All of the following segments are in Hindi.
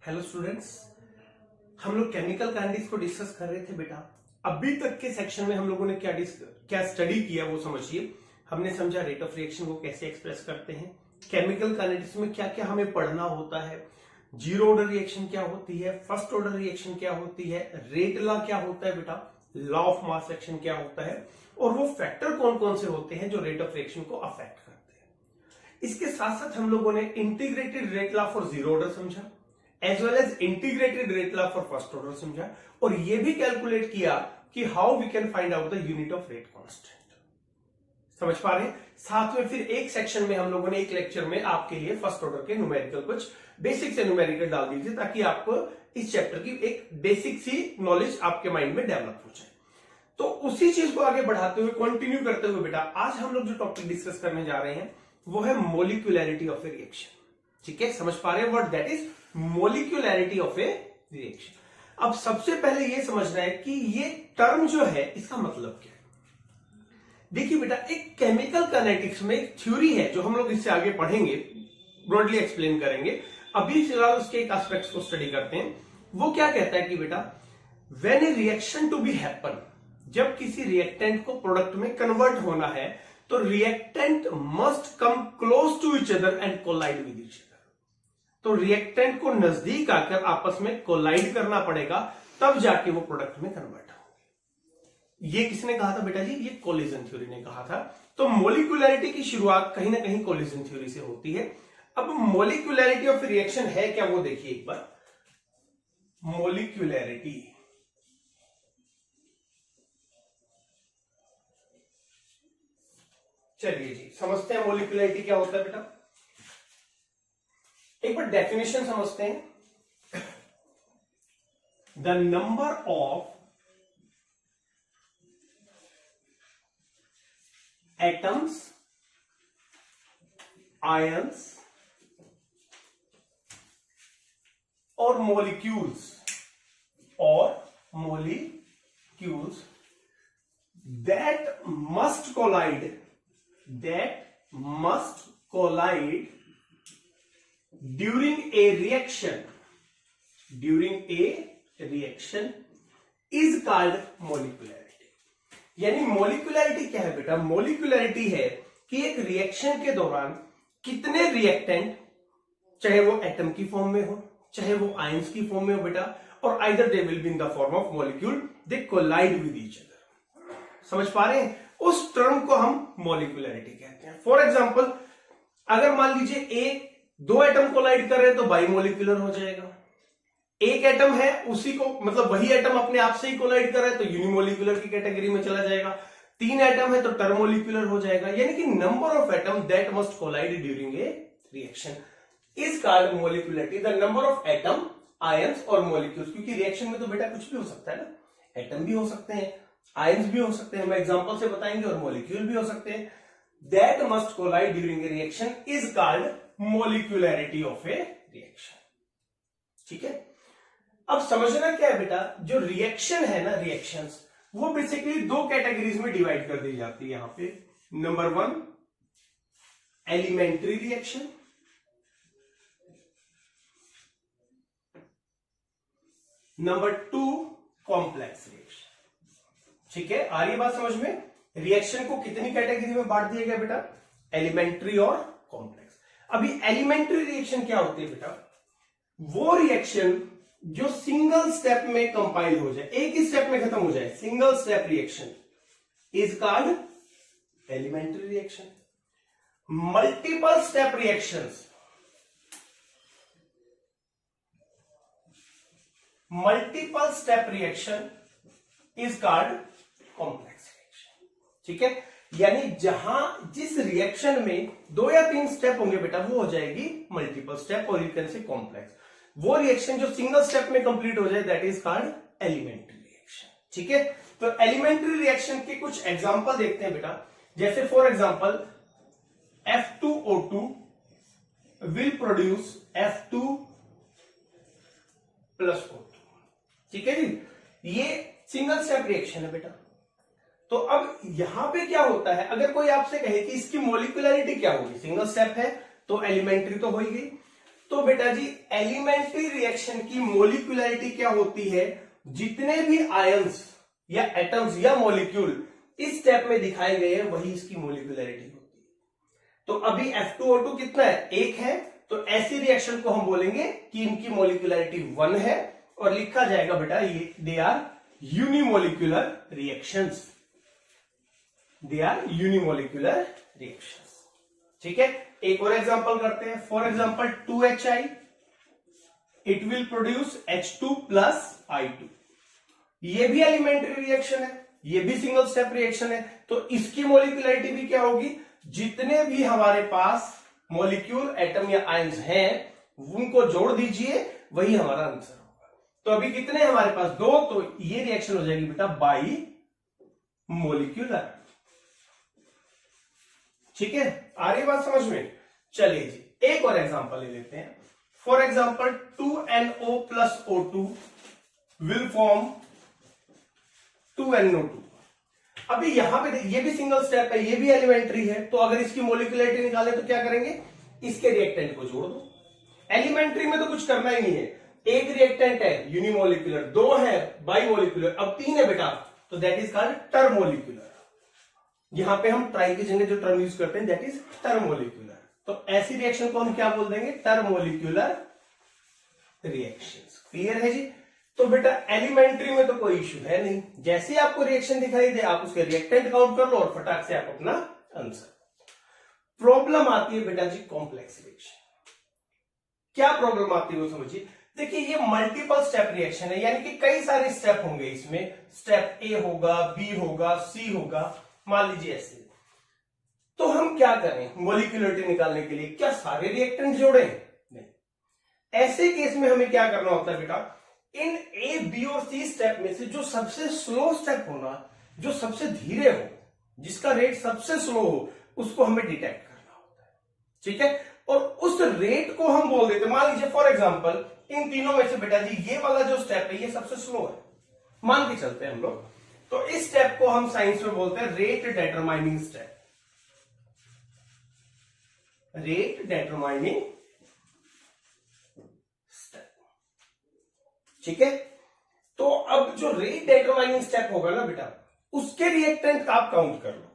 हेलो स्टूडेंट्स, हम लोग केमिकल काइनेटिक्स को डिस्कस कर रहे थे बेटा। अभी तक के सेक्शन में हम लोगों ने क्या स्टडी किया वो समझिए। हमने समझा रेट ऑफ रिएक्शन को कैसे एक्सप्रेस करते हैं, केमिकल काइनेटिक्स में क्या क्या हमें पढ़ना होता है, जीरो ऑर्डर रिएक्शन क्या होती है, फर्स्ट ऑर्डर रिएक्शन क्या होती है, रेट लॉ क्या होता है बेटा, लॉ ऑफ मास एक्शन क्या होता है, और वो फैक्टर कौन कौन से होते हैं जो रेट ऑफ रिएक्शन को अफेक्ट करते हैं। इसके साथ साथ हम लोगों ने integrated rate law for zero order समझा, as well as integrated rate law for first order समझा, और ये भी कैलकुलेट किया कि how we can find out the unit of rate constant. समझ पा रहे हैं। साथ में फिर एक सेक्शन में हम लोगों ने एक लेक्चर में आपके लिए फर्स्ट ऑर्डर के न्यूमेरिकल कुछ बेसिक से न्यूमेरिकल डाल दीजिए ताकि आपको इस चैप्टर की एक बेसिक सी नॉलेज आपके माइंड में डेवलप हो जाए। तो उसी चीज को आगे बढ़ाते हुए कंटिन्यू करते हुए बेटा आज हम लोग जो टॉपिक डिस्कस करने जा रहे हैं वो है मोलिकुलरिटी ऑफ ए रिएक्शन। ठीक है, समझ पा रहे हैं what that is molecularity of a reaction. अब सबसे पहले यह समझना है कि ये टर्म जो है इसका मतलब क्या है। देखिए बेटा, एक केमिकल काइनेटिक्स में एक थ्योरी है जो हम लोग इससे आगे पढ़ेंगे, ब्रॉडली एक्सप्लेन करेंगे। अभी फिलहाल उसके एक एस्पेक्ट्स को स्टडी करते हैं। वो क्या कहता है कि बेटा when a reaction to be happen, जब किसी रिएक्टेंट को प्रोडक्ट में कन्वर्ट होना है तो reactant must come close to each other and collide with each other. तो रिएक्टेंट को नजदीक आकर आपस में कोलाइड करना पड़ेगा, तब जाके वो प्रोडक्ट में कन्वर्ट होंगे। ये किसने कहा था बेटा जी? ये कोलिजन थ्योरी ने कहा था। तो मोलिकुलरिटी की शुरुआत कहीं ना कहीं कोलिजन थ्योरी से होती है। अब मोलिकुलरिटी ऑफ रिएक्शन है क्या वो देखिए एक बार। मोलिकुलरिटी चलिए जी समझते हैं मोलिकुलरिटी क्या होता है बेटा। एक बार डेफिनेशन समझते हैं। The number of atoms, ions और molecules that must collide during a reaction is called molecularity। यानी मोलिकुलरिटी क्या है बेटा? मोलिकुलरिटी है कि एक रिएक्शन के दौरान कितने रिएक्टेंट, चाहे वो एटम की फॉर्म में हो चाहे वो आयंस की फॉर्म में हो बेटा, और either they will be in the form of molecule, they collide with each other. समझ पा रहे हैं? उस टर्म को हम मोलिकुलरिटी कहते हैं। फॉर एग्जांपल, अगर मान लीजिए दो एटम कोलाइड कर रहे हैं तो बाइमोलिकुलर हो जाएगा। एक एटम है उसी को मतलब वही एटम अपने आप से ही कोलाइड कर रहा है तो यूनिमोलिकुलर की कैटेगरी में चला जाएगा। तीन एटम है तो टर्मोलिकुलर हो जाएगा। यानी कि number of atom that must collide during a reaction is called molecularity. The number of atom, ions और मॉलिक्यूल्स, क्योंकि रिएक्शन में तो बेटा कुछ भी हो सकता है ना, एटम भी हो सकते हैं, आयंस भी हो सकते हैं, हम एग्जांपल से बताएंगे, और मॉलिक्यूल भी हो सकते हैं। That must collide during a reaction is called molecularity of a reaction. ठीक है, अब समझना क्या है बेटा, जो रिएक्शन है ना, रिएक्शंस वो बेसिकली दो कैटेगरीज में डिवाइड कर दी जाती है यहां पे। Number one elementary reaction, number two complex reaction. ठीक है, आ रही बात समझ में? रिएक्शन को कितनी कैटेगरी में बांट दिया गया बेटा? एलिमेंट्री और कॉम्प्लेक्स। अभी एलिमेंट्री रिएक्शन क्या होती है बेटा? वो रिएक्शन जो सिंगल स्टेप में कंपाइल हो जाए, एक ही स्टेप में खत्म हो जाए, single step reaction is called elementary reaction. Multiple step reactions, multiple step reaction is called complex reaction. ठीक है, यानी जहां जिस रिएक्शन में दो या तीन स्टेप होंगे बेटा वो हो जाएगी मल्टीपल स्टेप, और यू कैन से कॉम्प्लेक्स। वो रिएक्शन जो सिंगल स्टेप में कंप्लीट हो जाए that is called elementary reaction. ठीक है, तो एलिमेंट्री रिएक्शन के कुछ एग्जांपल देखते हैं बेटा। जैसे for example F2O2 will produce F2 plus O2। ठीक है जी, ये सिंगल स्टेप रिएक्शन है बेटा। तो अब यहां पे क्या होता है, अगर कोई आपसे कहे कि इसकी मोलिकुलरिटी क्या होगी, सिंगल स्टेप है तो एलिमेंट्री तो हो ही गई, तो बेटा जी एलिमेंट्री रिएक्शन की मोलिकुलरिटी क्या होती है, जितने भी आयंस या एटम्स या मॉलिक्यूल इस स्टेप में दिखाए गए हैं वही इसकी मोलिकुलरिटी होती है। तो अभी F2O2 कितना है, 1 है, तो ऐसी रिएक्शन को हम बोलेंगे कि इनकी मोलिकुलरिटी 1 है और लिखा जाएगा बेटा ये they are unimolecular reactions, they are unimolecular reactions. ठीक है, एक और एग्जांपल करते हैं। For example 2HI it will produce H2 plus I2। ये भी एलिमेंट्री रिएक्शन है, ये भी सिंगल स्टेप रिएक्शन है, तो इसकी मोलिकुलरिटी भी क्या होगी, जितने भी हमारे पास मॉलिक्यूल एटम या आयंस हैं उनको जोड़ दीजिए वही हमारा आंसर होगा। तो अभी कितने हमारे पास, 2, तो ये रिएक्शन हो जाएगी बेटा बाई मोलिक्यूलर। ठीक है, आ रही बात समझ में। चलिए जी एक और एग्जांपल ले लेते हैं। For example 2NO plus O2 will form 2NO2। अभी यहां पे ये भी सिंगल स्टेप है, ये भी एलिमेंट्री है, तो अगर इसकी मोलिकुलरिटी निकाले तो क्या करेंगे, इसके रिएक्टेंट को जोड़ दो। एलिमेंट्री में तो कुछ करना ही नहीं है, एक रिएक्टेंट है यूनिमोलिकुलर, 2 है बाइमोलिकुलर, अब 3 है बेटा, तो दैट इज कॉल्ड टर्मोलिकुलर। यहां पे हम ट्राई की जगह जो टर्म यूज करते हैं दैट इज टर्मोलिकुलर। तो ऐसी रिएक्शन को हम क्या बोल देंगे, टर्मोलिकुलर रिएक्शंस। क्लियर है जी। तो बेटा एलिमेंट्री में तो कोई इश्यू है नहीं, जैसे आपको रिएक्शन दिखाई दे आप उसके रिएक्टेंट काउंट कर लो और फटाक से आप अपना आंसर। प्रॉब्लम आती है बेटा जी कॉम्प्लेक्स रिएक्शन। क्या प्रॉब्लम आती है वो समझिए। देखिए ये मल्टीपल स्टेप रिएक्शन है, यानी कि कई सारे स्टेप होंगे इसमें, स्टेप ए होगा, बी होगा, सी होगा, मान लीजिए ऐसे। तो हम क्या करें मोलिकुलरिटी निकालने के लिए, क्या सारे रिएक्टेंट जोड़ें, नहीं। ऐसे केस में हमें क्या करना होता है बेटा, इन ए बी और सी स्टेप में से जो सबसे स्लो स्टेप होना, जो सबसे धीरे हो, जिसका रेट सबसे स्लो हो, उसको हमें डिटेक्ट करना होता है। ठीक है, और उस रेट को हम बोल देते, मान लीजिए फॉर एग्जांपल इन तीनों में से बेटा जी ये वाला जो स्टेप है ये सबसे स्लो है, मान के चलते हैं हम लोग। तो इस स्टेप को हम साइंस में बोलते हैं rate determining step, rate determining step. ठीक है, तो अब जो रेट डिटरमाइनिंग स्टेप होगा ना बेटा, उसके रिएक्टेंट आप काउंट कर लो,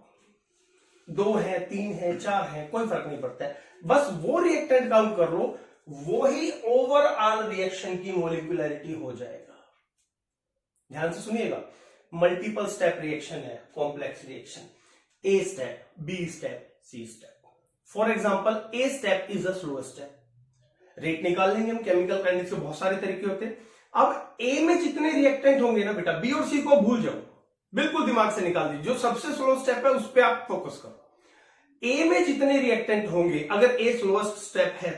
2 है, 3 है, 4 है, कोई फर्क नहीं पड़ता है, बस वो रिएक्टेंट काउंट कर लो, वो ही ओवरऑल रिएक्शन की मोलिकुलरिटी हो जाएगा। ध्यान से सुनिएगा, मल्टीपल स्टेप रिएक्शन है, complex reaction, A step, B step, C step. For example A step is a slow step, rate निकाल लेंगे हम, केमिकल काइनेटिक्स के बहुत सारे तरीके होते हैं। अब ए में जितने रिएक्टेंट होंगे ना बेटा, बी और सी को भूल जाओ, बिल्कुल दिमाग से निकाल दीजिए, जो सबसे स्लो स्टेप है उस पर आप फोकस करो। ए में जितने रिएक्टेंट होंगे, अगर ए स्लोएस्ट स्टेप है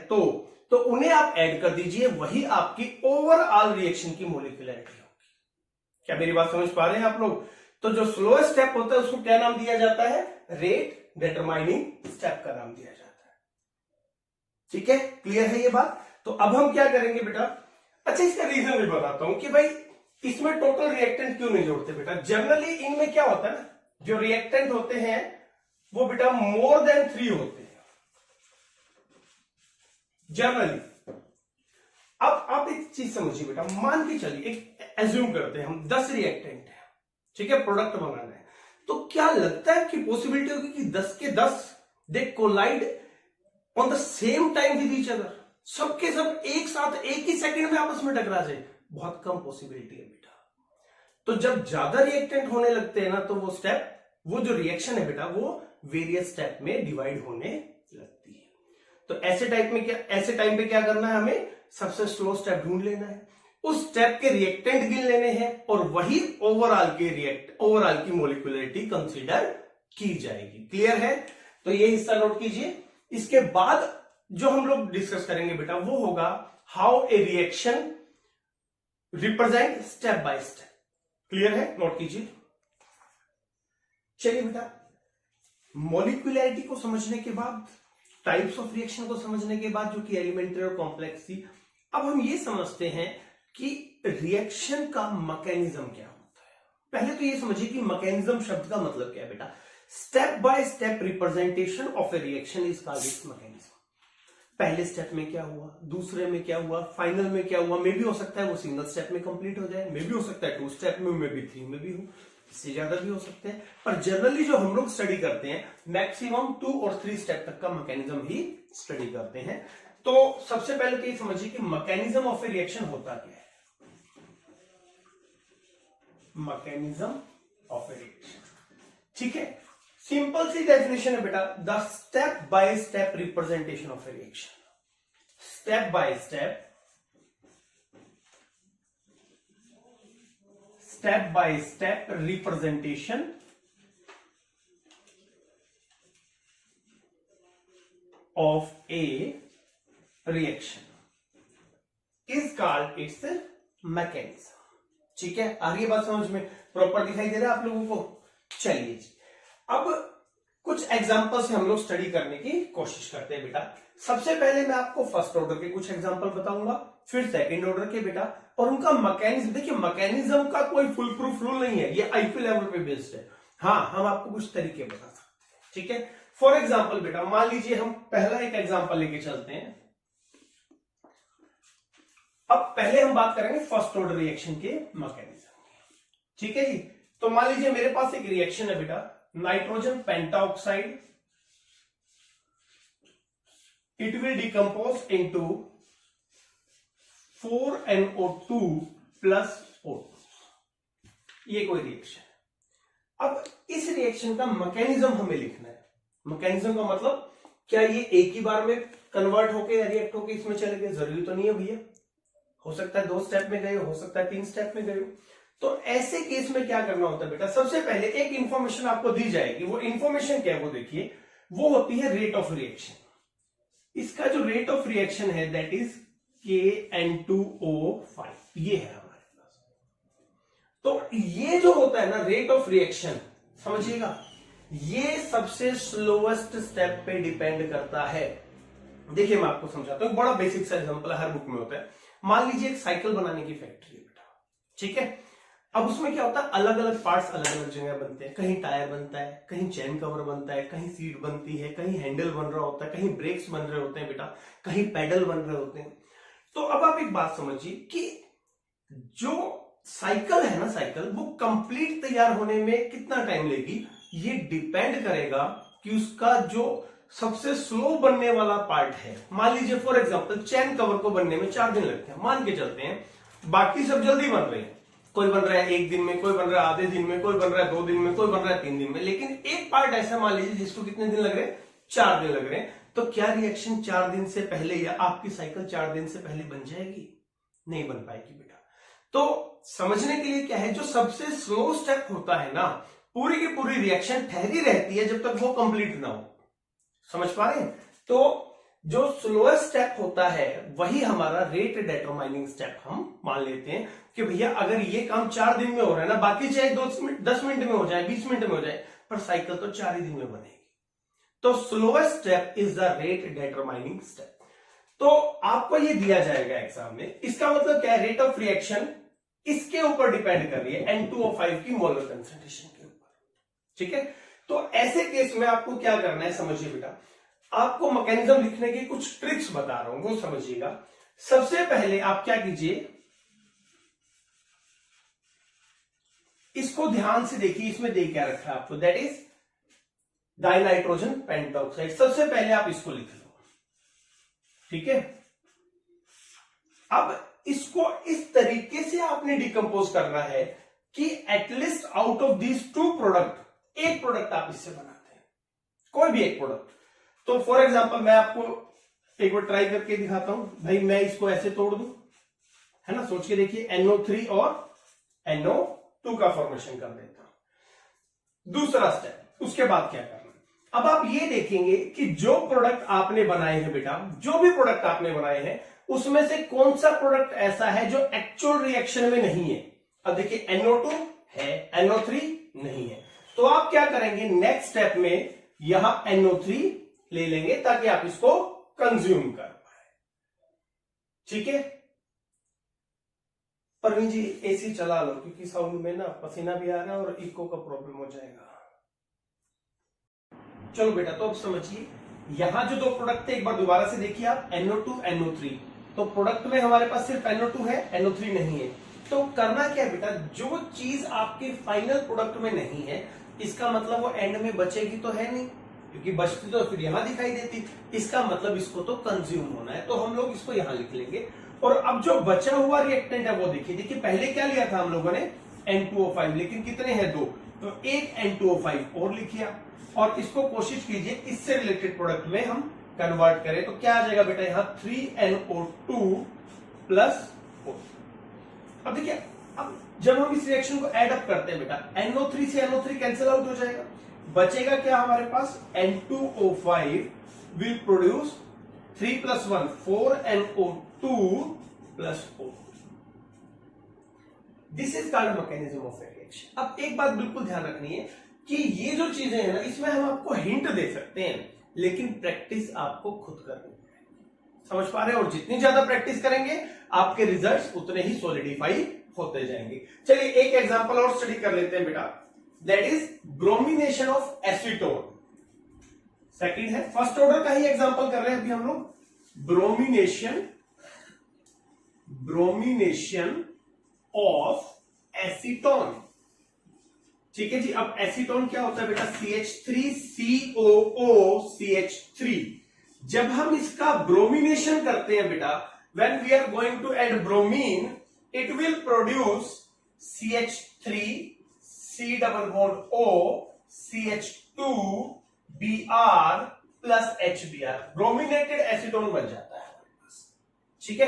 तो उन्हें आप ऐड कर दीजिए, वही आपकी ओवरऑल रिएक्शन की मोलिकुलरिटी होगी। क्या मेरी बात समझ पा रहे हैं आप लोग। तो जो स्लोएस्ट स्टेप होता है उसको क्या नाम दिया जाता है, रेट डिटरमाइनिंग स्टेप का नाम दिया जाता है। ठीक है, क्लियर है ये बात। तो अब हम क्या करेंगे बेटा, अच्छा इसका रीजन भी बताता हूं कि भाई इसमें टोटल रिएक्टेंट क्यों नहीं जोड़ते बेटा। जनरली इनमें क्या होता है ना, जो रिएक्टेंट होते हैं वो बेटा मोर देन 3 होते हैं जनरली। अब आप एक चीज समझिए बेटा, मान के चलिए एक एज्यूम करते हैं हम 10 रिएक्टेंट है, ठीक है, प्रोडक्ट बनाना है, तो क्या लगता है कि पॉसिबिलिटी होगी कि 10 के 10 they collide on the same time with each other, सबके सब एक साथ एक ही सेकंड में आपस में टकरा जाए? बहुत कम पॉसिबिलिटी है बेटा। तो जब ज्यादा रिएक्टेंट होने लगते हैं ना, तो वो स्टेप, वो जो रिएक्शन है बेटा, वो वेरियस स्टेप में डिवाइड होने लगती है। तो ऐसे टाइम पे क्या करना है, हमें सबसे स्लो स्टेप ढूंढ लेना है, उस स्टेप के रिएक्टेंट गिन लेने हैं और वही ओवरऑल की मोलिकुलरिटी कंसीडर की जाएगी। क्लियर है? तो ये हिस्सा नोट कीजिए। इसके बाद जो हम लोग डिस्कस करेंगे बेटा, वो होगा how a reaction represent step by step. Clear है? नोट कीजिए। चलिए बेटा, मॉलिक्यूलरिटी को समझने के बाद, टाइप्स ऑफ रिएक्शन को समझने के बाद, जो कि एलिमेंट्री और कॉम्प्लेक्स थी, अब हम ये समझते हैं कि रिएक्शन का मैकेनिज्म क्या होता है। पहले तो ये समझिए कि मैकेनिज्म शब्द का मतलब क्या है बेटा। Step by step representation of a reaction is called its mechanism. पहले स्टेप में क्या हुआ, दूसरे में क्या हुआ, फाइनल में क्या हुआ। मे भी हो सकता है वो सिंगल स्टेप में कंप्लीट हो जाए, मे भी हो सकता है 2 स्टेप में, मे भी 3 में भी हो, इससे ज्यादा भी हो सकते हैं। पर जनरली जो हम लोग स्टडी करते हैं मैक्सिमम 2 और 3 स्टेप तक का मैकेनिज्म ही स्टडी करते हैं। तो सबसे पहले तो ये समझिए कि मैकेनिज्म ऑफ ए रिएक्शन होता क्या है। मैकेनिज्म ऑफ ए रिएक्शन, ठीक है, सिंपल सी डेफिनेशन है बेटा, the step by step representation of a reaction. Step by step, step by step representation of a reaction is called its mechanism. ठीक है, आगे बात समझ में प्रॉपर दिखाई दे रहा है आप लोगों को। चलिए जी, अब कुछ एग्जांपल से हम लोग स्टडी करने की कोशिश करते हैं बेटा। सबसे पहले मैं आपको फर्स्ट ऑर्डर के कुछ एग्जांपल बताऊंगा, फिर सेकंड ऑर्डर के बेटा, और उनका मैकेनिज्म। देखिए मैकेनिज्म का कोई फुल प्रूफ रूल नहीं है, ये आईपी लेवल पे बेस्ड है। हाँ, हम आपको कुछ तरीके बता सकते हैं, ठीक है। फॉर एग्जाम्पल बेटा, मान लीजिए हम पहला एक एग्जाम्पल लेके चलते हैं। अब पहले हम बात करेंगे फर्स्ट ऑर्डर रिएक्शन के मैकेनिज्म, ठीक है जी। तो मान लीजिए मेरे पास एक रिएक्शन है बेटा, nitrogen pentoxide, it will decompose into 4NO2 plus O2। ये कोई रिएक्शन है। अब इस रिएक्शन का मैकेनिज्म हमें लिखना है। मैकेनिज्म का मतलब क्या ये एक ही बार में कन्वर्ट होके रिएक्ट होके इसमें चले गए, जरूरी तो नहीं है भैया। हो सकता है 2 स्टेप में गए, हो सकता है 3 स्टेप में गए। तो ऐसे केस में क्या करना होता है बेटा, सबसे पहले एक इंफॉर्मेशन आपको दी जाएगी। वो इंफॉर्मेशन क्या है वो देखिए, वो होती है रेट ऑफ रिएक्शन। इसका जो रेट ऑफ रिएक्शन है दैट इज KN2O5, ये है हमारे पास। तो ये जो होता है ना रेट ऑफ रिएक्शन, समझिएगा, ये सबसे स्लोएस्ट स्टेप पे डिपेंड करता है। देखिए मैं आपको समझाता हूं, बड़ा बेसिक सा एग्जांपल हर बुक में होता है। मान लीजिए एक साइकिल बनाने की फैक्ट्री है बेटा, ठीक है। अब उसमें क्या होता है, अलग अलग पार्ट्स अलग अलग जगह बनते हैं। कहीं टायर बनता है, कहीं चेन कवर बनता है, कहीं सीट बनती है, कहीं हैंडल बन रहा होता है, कहीं ब्रेक्स बन रहे होते हैं बेटा, कहीं पैडल बन रहे होते हैं। तो अब आप एक बात समझिए कि जो साइकिल है ना, साइकिल वो कंप्लीट तैयार होने में कितना टाइम लेगी, ये डिपेंड करेगा कि उसका जो सबसे स्लो बनने वाला पार्ट है। मान लीजिए फॉर एग्जांपल चेन कवर को बनने में 4 दिन लगते हैं, मान के चलते हैं। बाकी सब जल्दी बन रहे हैं, कोई बन रहा है 1 दिन में, कोई बन रहा है आधे दिन में, कोई बन रहा है 2 दिन में, कोई बन रहा है 3 दिन में। लेकिन एक पार्ट ऐसा मान लीजिए जिसको कितने दिन लग रहे हैं, 4 दिन लग रहे हैं। तो क्या रिएक्शन 4 दिन से पहले या आपकी साइकिल 4 दिन से पहले बन जाएगी? नहीं बन पाएगी बेटा। तो समझने के लिए क्या है, जो सबसे स्लो स्टेप होता है ना, पूरी की पूरी रिएक्शन ठहरी रहती है जब तक वो कंप्लीट ना हो। समझ पा रहे हैं? तो जो स्लोएस्ट स्टेप होता है वही हमारा रेट डिटरमाइनिंग स्टेप हम मान लेते हैं कि भैया अगर ये काम 4 दिन में हो रहा है ना, बाकी चाहे 10 मिनट में हो जाए, 20 मिनट में हो जाए, पर साइकिल तो 4 ही दिन में बनेगी। तो slowest step is the rate determining step. तो आपको ये दिया जाएगा एग्जाम में, इसका मतलब क्या है, रेट ऑफ रिएक्शन इसके ऊपर डिपेंड कर रही है, N2O5 की मोलर कंसंट्रेशन के ऊपर, ठीक है। तो ऐसे केस में आपको क्या करना है, समझिए बेटा, आपको मैकेनिज्म लिखने की कुछ ट्रिक्स बता रहा हूं, वो समझिएगा। सबसे पहले आप क्या कीजिए, इसको ध्यान से देखिए, इसमें दे क्या रखा है आपको, दैट इज डाइनाइट्रोजन पेंटाऑक्साइड। सबसे पहले आप इसको लिख लो, ठीक है। अब इसको इस तरीके से आपने डिकम्पोज करना है कि at least out of these 2 product एक प्रोडक्ट आप इससे बनाते हैं, कोई भी एक प्रोडक्ट। तो फॉर एग्जांपल मैं आपको एक बार ट्राई करके दिखाता हूं भाई, मैं इसको ऐसे तोड़ दूं, है ना, सोच के देखिए, NO3 और NO2 का फॉर्मेशन कर देता हूं। दूसरा स्टेप, उसके बाद क्या करना, अब आप ये देखेंगे कि जो प्रोडक्ट आपने बनाए हैं बेटा, जो भी प्रोडक्ट आपने बनाए हैं उसमें से कौन सा प्रोडक्ट ऐसा है जो एक्चुअल रिएक्शन में नहीं है। अब देखिए NO2 है, NO3 नहीं है, तो आप क्या करेंगे, नेक्स्ट स्टेप में यहां NO3 ले लेंगे ताकि आप इसको कंज्यूम कर पाए, ठीक है। परवीन जी एसी चला लो, क्योंकि साउंड में ना पसीना भी आ रहा है और इको का प्रॉब्लम हो जाएगा। चलो बेटा, तो अब समझिए, यहां जो दो प्रोडक्ट थे एक बार दोबारा से देखिए आप, NO2 NO3, तो प्रोडक्ट में हमारे पास सिर्फ NO2 है, NO3 नहीं है। तो करना क्या है बेटा, जो चीज आपके फाइनल प्रोडक्ट में नहीं है इसका मतलब वो एंड में बचेगी तो है नहीं, क्योंकि बचती तो फिर यहां दिखाई देती, इसका मतलब इसको तो कंज्यूम होना है, तो हम लोग इसको यहां लिख लेंगे। और अब जो बचा हुआ रिएक्टेंट है वो देखिए पहले क्या लिया था हम लोगों ने N2O5, लेकिन कितने हैं, 2, तो एक N2O5 और लिखिया, और इसको कोशिश कीजिए इससे रिलेटेड प्रोडक्ट में हम कन्वर्ट करें, तो क्या आ जाएगा बेटा यहां 3NO2 प्लस 4। अब देखिए, अब जब हम इस रिएक्शन को एड अप करते हैं बेटा, NO3 से NO3 कैंसिल आउट हो जाएगा, बचेगा क्या हमारे पास, N2O5 will produce 3 + 1 4NO2 plus 4। This is called mechanism of reaction. अब एक बात बिल्कुल ध्यान रखनी है कि ये जो चीजें हैं ना, इसमें हम आपको हिंट दे सकते हैं, लेकिन प्रैक्टिस आपको खुद करनी है, समझ पा रहे हैं, और जितनी ज्यादा प्रैक्टिस करेंगे आपके रिजल्ट्स उतने ही सॉलिडिफाई होते जाएंगे। चलिए एक एग्जांपल और स्टडी कर लेते हैं बेटा, that is bromination of acetone. Second है, फर्स्ट ऑर्डर का ही एग्जांपल कर रहे हैं अभी हम लोग, ब्रोमिनेशन ऑफ एसीटोन। ठीक है जी। अब एसीटोन क्या होता है बेटा, CH3COOCH3। जब हम इसका ब्रोमिनेशन करते हैं बेटा, when we are going to add bromine, it will produce CH3C+O CH2Br plus HBr, brominated acetone बन जाता है। ठीक है,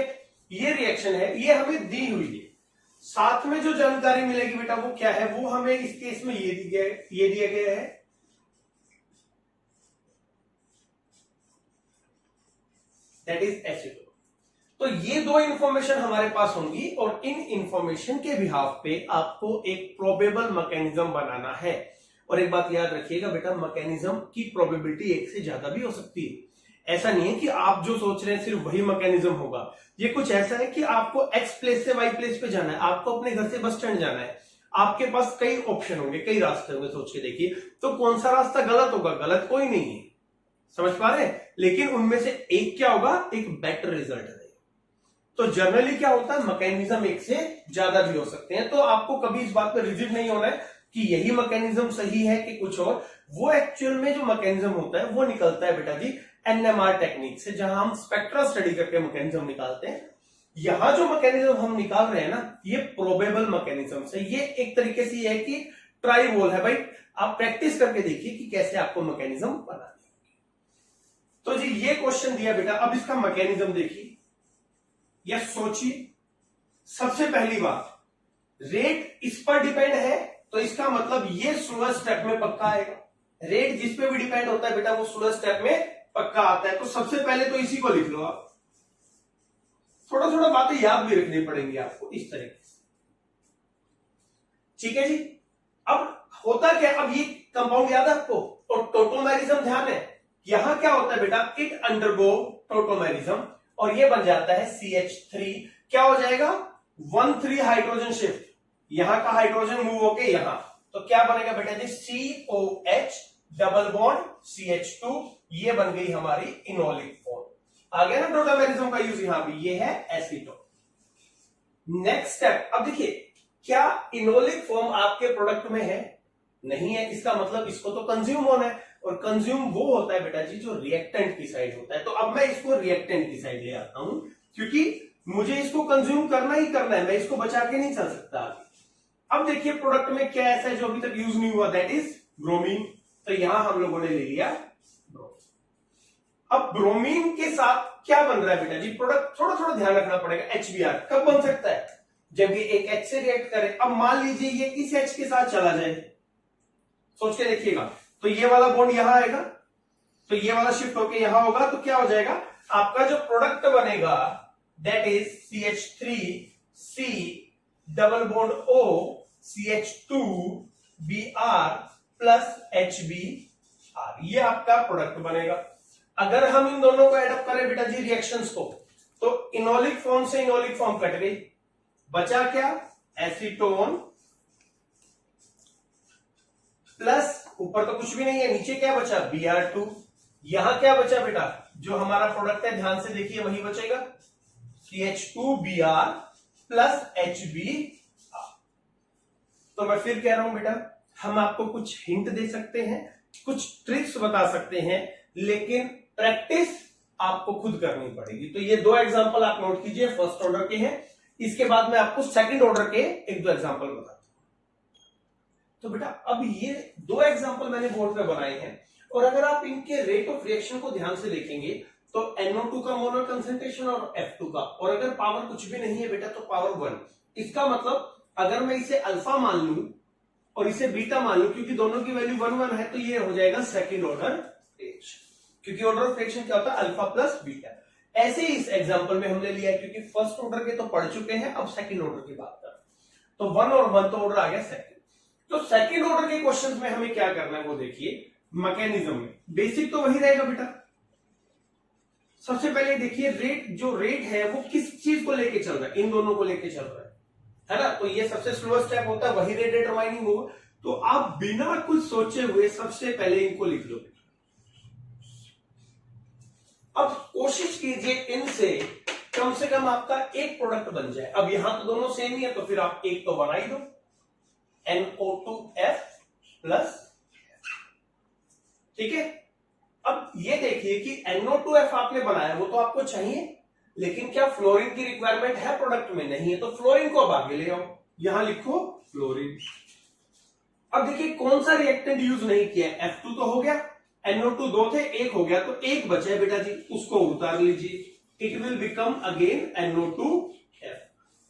ये रिएक्शन है, ये हमें दी हुई है। साथ में जो जानकारी मिलेगी बेटा वो क्या है, वो हमें इस केस में ये दिया गया है, दैट इज एसीटोन। तो ये दो इंफॉर्मेशन हमारे पास होंगी, और इन इंफॉर्मेशन के बिहाफ पे आपको एक प्रोबेबल मैकेनिज्म बनाना है। और एक बात याद रखिएगा बेटा, मैकेनिज्म की प्रोबेबिलिटी एक से ज्यादा भी हो सकती है। ऐसा नहीं है कि आप जो सोच रहे हैं सिर्फ वही मैकेनिज्म होगा। ये कुछ ऐसा है कि आपको एक्स प्लेस से वाई प्लेस पे जाना है, आपको अपने घर से बस स्टैंड जाना है, आपके पास कई ऑप्शन होंगे, कई रास्ते होंगे, सोच के देखिए, तो कौन सा रास्ता गलत होगा, गलत कोई नहीं है, समझ पा रहे हैं, लेकिन उनमें से एक क्या होगा, एक बेटर रिजल्ट है। तो जनरली क्या होता है, मैकेनिज्म एक से ज्यादा भी हो सकते हैं, तो आपको कभी इस बात पर रिजिड नहीं होना है कि यही मैकेनिज्म सही है कि कुछ और। वो एक्चुअल में जो मैकेनिज्म होता है वो निकलता है बेटा जी NMR टेक्निक से, जहां हम स्पेक्ट्रा स्टडी करके मैकेनिज्म निकालते हैं। यहां जो मैकेनिज्म हम निकाल रहे हैं ना, ये प्रोबेबल मैकेनिज्म से, ये एक तरीके से ये है कि ट्राई बोल है भाई, आप प्रैक्टिस करके देखिए कि कैसे आपको मैकेनिज्म बनानी है। तो जी ये क्वेश्चन दिया बेटा, अब इसका मैकेनिज्म देखिए या सोचिए। सबसे पहली बात, रेट इस पर डिपेंड है, तो इसका मतलब ये स्लोएस्ट स्टेप में पक्का आएगा। रेट जिस पे भी डिपेंड होता है बेटा वो स्लोएस्ट स्टेप में पक्का आता है। तो सबसे पहले तो इसी को लिख लो आप, थोड़ा थोड़ा बातें याद भी रखनी पड़ेंगी आपको इस तरीके से। ठीक है जी। अब होता क्या, अब ये कंपाउंड याद है आपको, और टोटोमेरिज्म ध्यान है, यहां क्या होता है बेटा, इट अंडरगो टोटोमेरिज्म, और ये बन जाता है CH3, क्या हो जाएगा 1,3 हाइड्रोजन शिफ्ट, यहां का हाइड्रोजन मूव होके यहां, तो क्या बनेगा बेटा जी COH डबल बॉन्ड CH2, ये बन गई हमारी इनोलिक फॉर्म। आ गया ना टोटोमेरिज्म का यूज, यहां भी ये है एसीटोन। नेक्स्ट स्टेप, अब देखिए क्या इनोलिक फॉर्म आपके प्रोडक्ट में है, नहीं है, इसका मतलब इसको तो कंज्यूम होना है, और कंज्यूम वो होता है बेटा जी जो रिएक्टेंट की साइड होता है। तो अब मैं इसको रिएक्टेंट की साइड ले आता हूं, क्योंकि मुझे इसको कंज्यूम करना ही करना है, मैं इसको बचा के नहीं चल सकता आगे। अब देखिए प्रोडक्ट में क्या ऐसा है जो अभी तक यूज नहीं हुआ, दैट इज ब्रोमीन, तो यहां हम लोगों ने ले लिया ब्रोमीन। अब ब्रोमीन के साथ क्या बन रहा है बेटा जी प्रोडक्ट, थोड़ा थोड़ा ध्यान रखना पड़ेगा। HBr कब बन सकता है, जब ये एक H से रिएक्ट करे। अब मान लीजिए ये इस H के साथ चला जाए, सोच के देखिएगा, तो ये वाला बॉन्ड यहां आएगा, तो ये वाला शिफ्ट होके यहां होगा, तो क्या हो जाएगा, आपका जो प्रोडक्ट बनेगा that is CH3C double bond O CH2Br plus HBr, ये आपका प्रोडक्ट बनेगा। अगर हम इन दोनों को एडअप करें बेटा जी रिएक्शंस को, तो इनोलिक फॉर्म से इनोलिक फॉर्म कट गई, बचा क्या, एसीटोन प्लस ऊपर तो कुछ भी नहीं है, नीचे क्या बचा Br2, यहां क्या बचा बेटा, जो हमारा प्रोडक्ट है ध्यान से देखिए वही बचेगा, CH2Br प्लस HBr। तो मैं फिर कह रहा हूं बेटा, हम आपको कुछ हिंट दे सकते हैं, कुछ ट्रिक्स बता सकते हैं, लेकिन प्रैक्टिस आपको खुद करनी पड़ेगी। तो ये दो एग्जांपल आप नोट कीजिए, फर्स्ट ऑर्डर के हैं। इसके बाद मैं आपको सेकंड ऑर्डर के एक दो एग्जांपल बताता हूं। तो बेटा अब ये दो एग्जांपल मैंने बोर्ड पे बनाए हैं, और अगर आप इनके रेट ऑफ रिएक्शन को ध्यान से देखेंगे तो NO2 का मोलर कंसंट्रेशन और F2 का, और अगर पावर कुछ भी नहीं है बेटा तो पावर 1। इसका मतलब अगर मैं इसे अल्फा मान लूं और इसे बीटा मान लूं, क्योंकि दोनों की वैल्यू 1 1 है, तो ये हो जाएगा सेकंड ऑर्डर रिएक्शन, क्योंकि ऑर्डर ऑफ रिएक्शन क्या होता है, अल्फा प्लस बीटा। ऐसे ही इस एग्जांपल में हमने लिया, क्योंकि फर्स्ट ऑर्डर के तो पढ़ चुके हैं, अब सेकंड ऑर्डर की बात कर, तो 1 और 1 तो ऑर्डर आ गया सेकंड। तो सेकंड ऑर्डर के क्वेश्चंस में हमें क्या करना है वो देखिए। मैकेनिज्म में बेसिक तो वही रहेगा बेटा। सबसे पहले देखिए रेट, जो रेट है वो किस चीज को लेके चल रहा है, इन दोनों को लेके चल रहा है ना। तो ये सबसे स्लोएस्ट स्टेप होता है, वही रेट डिटरमाइनिंग होगा। तो आप बिना कुछ सोचे हुए सबसे पहले इनको लिख लो। अब कोशिश कीजिए इनसे कम से कम आपका एक प्रोडक्ट बन जाए। अब यहां तो दोनों सेम ही है, तो फिर आप एक तो बना ही दो, NO2F प्लस, ठीक है। अब ये देखिए कि NO2F आपने बनाया, वो तो आपको चाहिए, लेकिन क्या फ्लोरीन की रिक्वायरमेंट है प्रोडक्ट में? नहीं है, तो फ्लोरीन को अब आगे ले आओ, यहां लिखो फ्लोरीन। अब देखिए कौन सा रिएक्टेंट यूज नहीं किया, F2 तो हो गया, NO2 दो थे, एक हो गया, तो एक बचे बेटा जी, उसको उतार लीजिए। It will become again NO2F।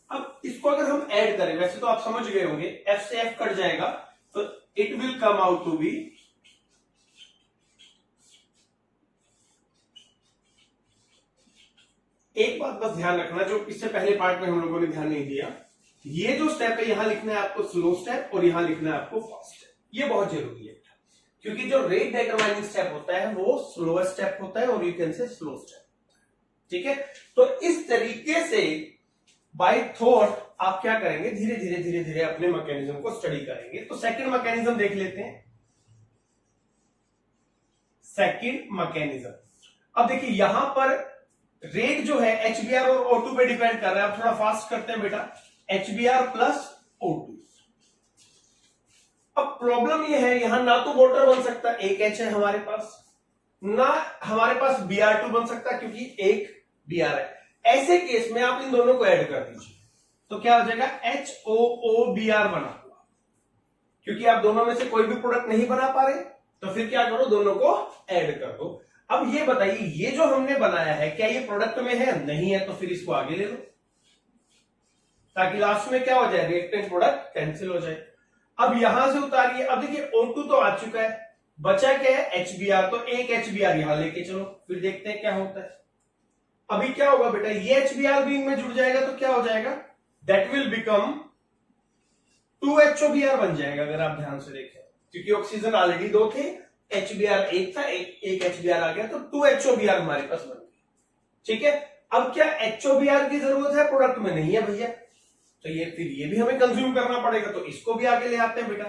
अब इसको अगर हम ऐड करें, वैसे तो आप समझ गए होंगे, F से F कट जाएगा, तो it will come out to be एक बात बस ध्यान रखना, जो इससे पहले पार्ट में हम लोगों ने ध्यान नहीं दिया, ये जो स्टेप है यहां लिखना है आपको स्लो स्टेप और यहां लिखना है आपको फास्ट स्टेप। ये बहुत जरूरी है, क्योंकि जो रेट डिटरमाइनिंग स्टेप होता है वो स्लोएस्ट स्टेप होता है, और यू कैन से स्लो स्टेप, ठीक है। तो इस तरीके से बाय थॉट आप क्या करेंगे, धीरे धीरे धीरे धीरे अपने मैकेनिज्म को स्टडी करेंगे। तो सेकंड मैकेनिज्म देख लेते हैं। सेकंड मैकेनिज्म, अब देखिए यहां पर रेट जो है HBr और O2 पे डिपेंड कर रहा है। अब थोड़ा फास्ट करते हैं बेटा, HBr प्लस O2। अब प्रॉब्लम ये है, यहां ना तो वाटर बन सकता, एक H है हमारे पास, ना हमारे पास Br2 बन सकता, क्योंकि एक Br है। ऐसे केस में आप इन दोनों को ऐड कर दीजिए, तो क्या हो जाएगा, HOOBr बना हुआ। क्योंकि आप दोनों में से कोई भी प्रोडक्ट नहीं बना पा रहे, तो फिर क्या करो, दोनों को ऐड कर दो। अब ये बताइए, ये जो हमने बनाया है क्या ये प्रोडक्ट में है? नहीं है, तो फिर इसको आगे ले लो, ताकि लास्ट में क्या हो जाए, रिएक्टेंट प्रोडक्ट कैंसिल हो जाए। अब यहां से उतारिए। अब देखिए O2 तो आ चुका है, बचा क्या है, HBr, तो एक HBr यहां लेके चलो, फिर देखते हैं क्या होता है। अभी क्या होगा बेटा, ये HBr भी इनमें जुड़ जाएगा, तो क्या हो जाएगा, दैट विल बिकम 2HOBr बन जाएगा, अगर आप ध्यान से देखें, क्योंकि ऑक्सीजन ऑलरेडी दो थे, HBr एक था, एक HBr आ गया, तो 2HOBr हमारे पास बन गया, ठीक है। अब क्या HOBr की जरूरत है प्रोडक्ट में? नहीं है भैया, तो ये फिर ये भी हमें कंज्यूम करना पड़ेगा, तो इसको भी आगे ले आते हैं बेटा,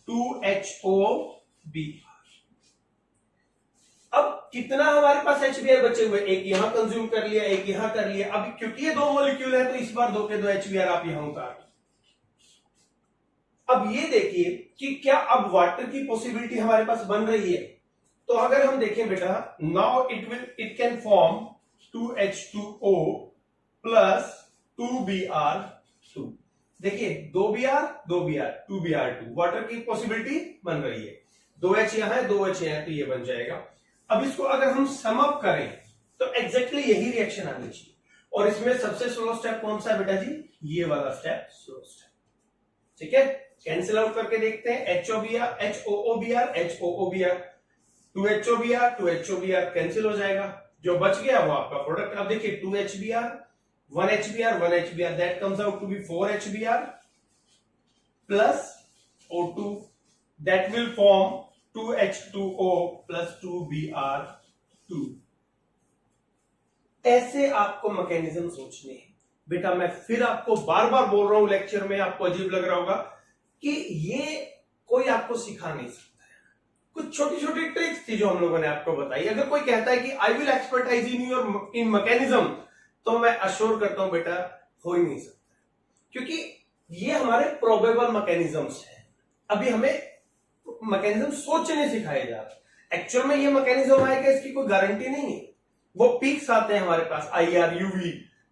2HOBr। अब कितना हमारे पास HBr बचे हुए, एक यहां कंज्यूम कर लिया, एक यहां कर लिया। अब क्योंकि ये दो मॉलिक्यूल है, तो इस बार दो के दो HBr आप यहां उतार। अब ये देखिए कि क्या अब वाटर की पॉसिबिलिटी हमारे पास बन रही है। तो अगर हम देखें बेटा, now it can form 2H2O plus 2Br2। देखिए 2Br 2Br 2Br2, वाटर की पॉसिबिलिटी बन रही है। 2H यहां है, 2H यहां है, तो ये बन जाएगा। अब इसको अगर हम सम अप करें तो एग्जैक्टली यही रिएक्शन आनी चाहिए। और इसमें सबसे स्लो स्टेप कौन सा है बेटा जी, ये वाला स्टेप स्लो स्टेप, ठीक है। कैंसिल आउट करके देखते हैं, HOBr HOOBr HOOBr 2HOBr 2HOBr cancel हो जाएगा, जो बच गया वो आपका प्रोडक्ट। अब देखिए 2HBr 1HBr 1HBr, that comes out to be 4HBr plus O2, that will form 2H2O plus 2Br2। ऐसे आपको मैकेनिज्म सोचने हैं बेटा। मैं फिर आपको बार बार बोल रहा हूं, लेक्चर में आपको अजीब लग रहा होगा कि ये कोई आपको सिखा नहीं सकता है, कुछ छोटी छोटी ट्रिक्स थी जो हम लोगों ने आपको बताई। अगर कोई कहता है कि I will expertise in mechanism, तो मैं अश्योर करता हूं बेटा हो ही नहीं सकता, क्योंकि ये हमारे प्रोबेबल मैकेनिज्म्स हैं। अभी हमें मैकेनिज्म सोचने सिखाए जा रहे हैं। एक्चुअल में ये मैकेनिज्म आएगा इसकी कोई गारंटी नहीं है। वो पीक्स आते हैं हमारे पास, IR, UV,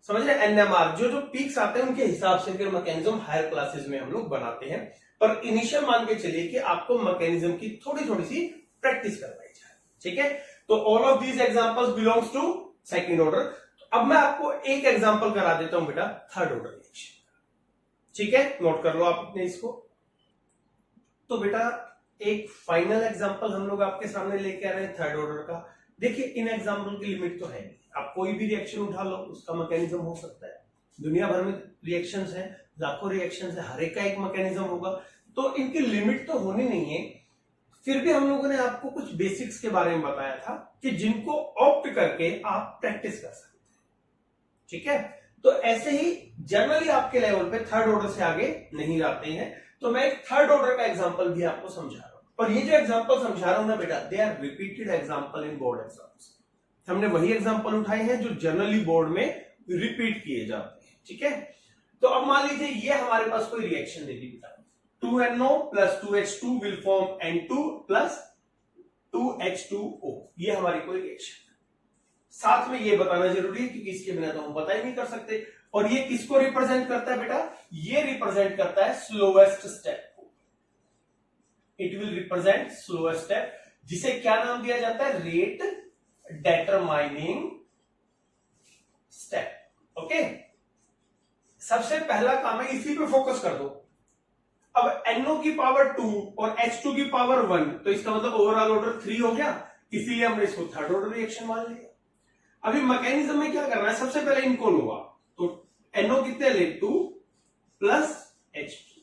समझ रहे, NMR, जो पीक्स आते हैं उनके हिसाब से फिर मैकेनिज्म हायर क्लासेस में हम लोग बनाते हैं। पर इनिशियल मान के चलिए कि आपको मैकेनिज्म की थोड़ी थोड़ी सी प्रैक्टिस करवाई जाए, ठीक है। तो all of these examples belongs to second order. अब मैं आपको एक एग्जांपल करा देता हूं बेटा थर्ड ऑर्डर रिएक्शन, ठीक है, नोट कर लो आप अपने इसको। तो बेटा एक फाइनल एग्जांपल हम लोग आपके सामने लेके आ रहे हैं थर्ड ऑर्डर का। देखिए इन एग्जांपल की लिमिट तो है नहीं, आप कोई भी रिएक्शन उठा लो उसका मैकेनिज्म हो सकता है। दुनिया भर में रिएक्शंस हैं, लाखों रिएक्शंस है, हर एक का एक मैकेनिज्म होगा, तो इनकी लिमिट तो होनी नहीं है। फिर भी हम लोगों ने आपको कुछ बेसिक्स के बारे में बताया था कि जिनको ऑप्ट करके आप प्रैक्टिस कर सकते हैं, ठीक है। तो ऐसे ही जनरली आपके लेवल पे थर्ड ऑर्डर से आगे नहीं जाते हैं। तो मैं एक थर्ड ऑर्डर का एग्जांपल भी आपको समझा रहा हूं, और ये जो एग्जांपल समझा रहा हूं ना बेटा, they are repeated example in board exams. हमने वही एग्जांपल उठाए हैं जो जनरली बोर्ड में रिपीट किए जाते हैं, ठीक है। तो अब मान लीजिए ये हमारे पास कोई रिएक्शन दे दी बेटा, 2NO plus 2H2 will form N2 plus 2H2O, ये हमारी कोई रिएक्शन। साथ में ये बताना जरूरी है क्योंकि इसके बिना तो हम बता ही नहीं कर सकते। और ये किसको रिप्रेजेंट करता है बेटा, ये रिप्रेजेंट करता है स्लोएस्ट स्टेप को। It will represent slowest step, जिसे क्या नाम दिया जाता है, रेट डिटरमाइनिंग स्टेप। ओके, सबसे पहला काम है इसी पे फोकस कर दो। अब NO की पावर 2 और H2 की पावर 1, तो इसका मतलब ओवरऑल ऑर्डर 3 हो गया, इसीलिए हमने इसको थर्ड ऑर्डर रिएक्शन मान लिया। अभी मैकेनिज्म में क्या करना है, सबसे पहले इनको लो आप, तो NO कितने ले, 2 प्लस H2।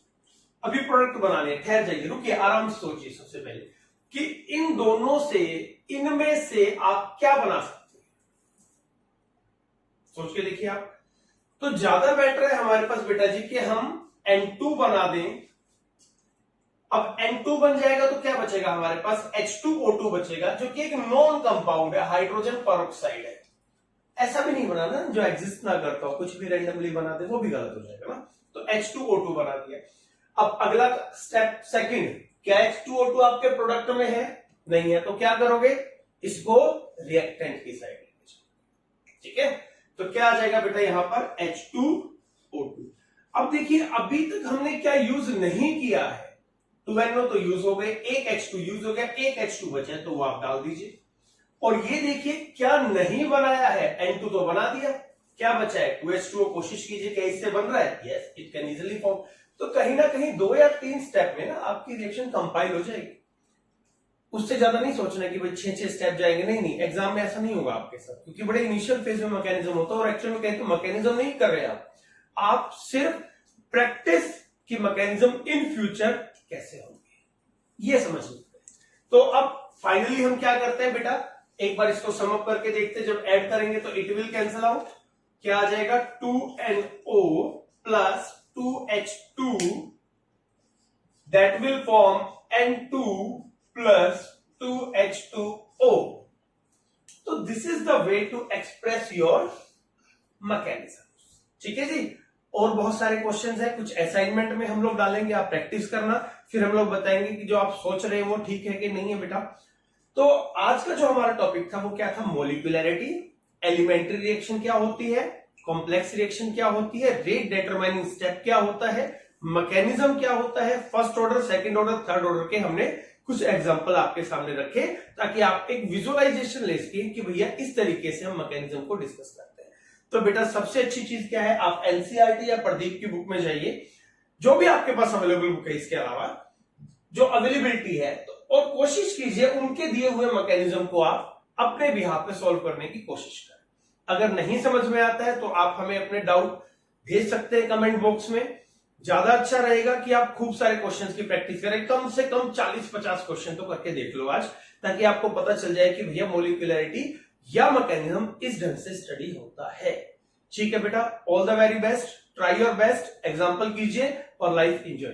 अभी प्रोडक्ट बनाने, ठहर जाइए, रुकिए, आराम से सोचिए सबसे पहले कि इन दोनों से, इनमें से आप क्या बना सकते हैं, सोच के देखिए आप। तो ज्यादा बेटर है हमारे पास बेटा जी कि हम N2 बना दें। अब N2 बन जाएगा तो क्या बचेगा हमारे पास, H2O2 बचेगा, जो कि एक नॉन कंपाउंड है, हाइड्रोजन पेरोक्साइड है। ऐसा भी नहीं बनाना जो एग्जिस्ट ना करता हो, कुछ भी रैंडमली बना दे वो भी गलत हो जाएगा ना। तो H2O2 बना दिया। अब अगला स्टेप सेकंड, क्या H2O2 आपके प्रोडक्ट में है, नहीं है, तो क्या करोगे, इसको रिएक्टेंट की साइड ले, ठीक है। तो क्या आ जाएगा बेटा यहां पर H2O2। अब देखिए अभी तक हमने क्या यूज नहीं किया है, 2NO तो यूज हो गए, एक H2 यूज हो गया, एक H2 बचा है, तो वो आप डाल दीजिए। और ये देखिए क्या नहीं बनाया है, N2 तो बना दिया, क्या बचा है, 2H2O। कोशिश कीजिए क्या इससे बन रहा है, yes it can easily form. तो कहीं ना कहीं 2 या 3 स्टेप में ना आपकी रिएक्शन कंपाइल हो जाएगी। उससे ज्यादा नहीं सोचना कि भाई 6 स्टेप जाएंगे, नहीं नहीं, एग्जाम में ऐसा नहीं होगा आपके साथ, क्योंकि बड़े इनिशियल फेज में मैकेनिज्म होता है। और एक्चुअल में कहें तो मैकेनिज्म नहीं कर रहे आप सिर्फ प्रैक्टिस की मैकेनिज्म इन फ्यूचर कैसे होंगे ये समझ लेते हैं। तो अब फाइनली हम क्या करते हैं बेटा, एक बार इसको सम अप करके देखते हैं। जब ऐड करेंगे तो इट विल कैंसिल आउट, क्या आ जाएगा, 2NO plus 2H2 that will form N2 plus 2H2O। तो this is the way to express your mechanism, ठीक है जी। और बहुत सारे क्वेश्चंस हैं, कुछ असाइनमेंट में हम लोग डालेंगे, आप प्रैक्टिस करना, फिर हम लोग बताएंगे कि जो आप सोच रहे हैं वो ठीक है कि नहीं है बेटा। तो आज का जो हमारा टॉपिक था वो क्या था, मॉलिक्यूलरिटी, एलिमेंट्री रिएक्शन क्या होती है, कॉम्प्लेक्स रिएक्शन क्या होती है, रेट डिटरमाइनिंग स्टेप क्या होता है, मैकेनिज्म क्या होता है, first order, second order, third order के हमने कुछ एग्जांपल आपके सामने रखे ताकि आप एक विजुअलाइजेशन ले सकें कि भैया इस तरीके से हम मैकेनिज्म को डिस्कस करते हैं। तो बेटा सबसे अच्छी चीज क्या है, आप एनसीईआरटी या प्रदीप की बुक में जाइए, जो भी आपके पास अवेलेबल बुक है, इसके अलावा जो अवेलेबिलिटी है, तो और कोशिश कीजिए उनके दिए हुए मैकेनिज्म को आप अपने बिहाफ पे सॉल्व करने की कोशिश करें। अगर नहीं समझ में आता है तो आप हमें अपने डाउट भेज सकते हैं कमेंट बॉक्स में। ज्यादा अच्छा रहेगा कि आप खूब सारे क्वेश्चंस की प्रैक्टिस करें, कम से कम 40-50 क्वेश्चन तो करके देख लो आज, ताकि आपको पता चल जाए कि भैया मॉलिक्यूलरिटी या मैकेनिज्म इस ढंग से स्टडी होता है। ठीक है बेटा, all the very best, try your best, example कीजिए और लाइफ एंजॉय।